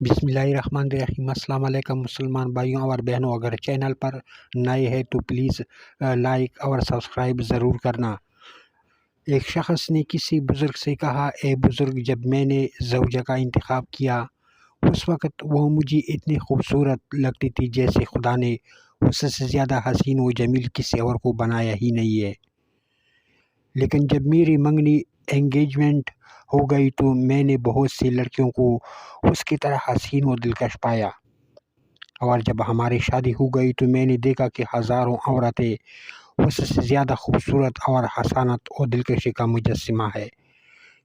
بسم اللہ الرحمن الرحیم۔ السلام علیکم مسلمان بھائیوں اور بہنوں، اگر چینل پر نئے ہیں تو پلیز لائک اور سبسکرائب ضرور کرنا۔ ایک شخص نے کسی بزرگ سے کہا، اے بزرگ، جب میں نے زوجہ کا انتخاب کیا اس وقت وہ مجھے اتنی خوبصورت لگتی تھی جیسے خدا نے اس سے زیادہ حسین و جمیل کسی اور کو بنایا ہی نہیں ہے، لیکن جب میری منگنی انگیجمنٹ ہو گئی تو میں نے بہت سی لڑکیوں کو اس کی طرح حسین و دلکش پایا، اور جب ہماری شادی ہو گئی تو میں نے دیکھا کہ ہزاروں عورتیں اس سے زیادہ خوبصورت اور حسانت و دلکشی کا مجسمہ ہے۔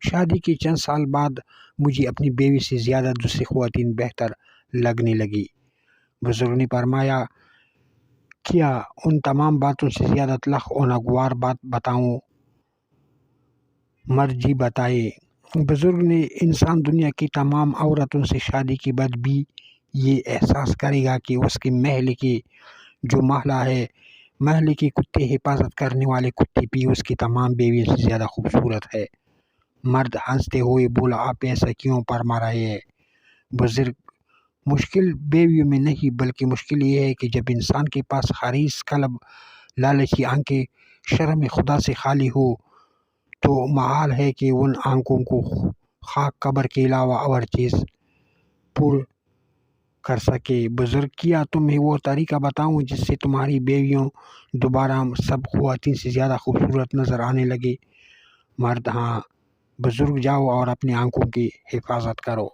شادی کے چند سال بعد مجھے اپنی بیوی سے زیادہ دوسری خواتین بہتر لگنے لگی۔ بزرگ نے فرمایا، کیا ان تمام باتوں سے زیادہ تلخ و ناگوار بات بتاؤں؟ مرضی بتائے۔ بزرگ نے، انسان دنیا کی تمام عورتوں سے شادی کے بعد بھی یہ احساس کرے گا کہ اس کے محل کی جو محلہ ہے، محل کے کتے حفاظت کرنے والے کتے بھی اس کی تمام بیویوں سے زیادہ خوبصورت ہے۔ مرد ہنستے ہوئے بولا، آپ ایسا کیوں فرما رہے ہیں؟ بزرگ، مشکل بیویوں میں نہیں بلکہ مشکل یہ ہے کہ جب انسان کے پاس خریص قلب، لالچی آنکھیں، شرم خدا سے خالی ہو تو محال ہے کہ ان آنکھوں کو خاک قبر کے علاوہ اور چیز پر کر سکے۔ بزرگ، کیا تمہیں وہ طریقہ بتاؤں جس سے تمہاری بیویوں دوبارہ سب خواتین سے زیادہ خوبصورت نظر آنے لگے؟ مرد، ہاں۔ بزرگ، جاؤ اور اپنی آنکھوں کی حفاظت کرو۔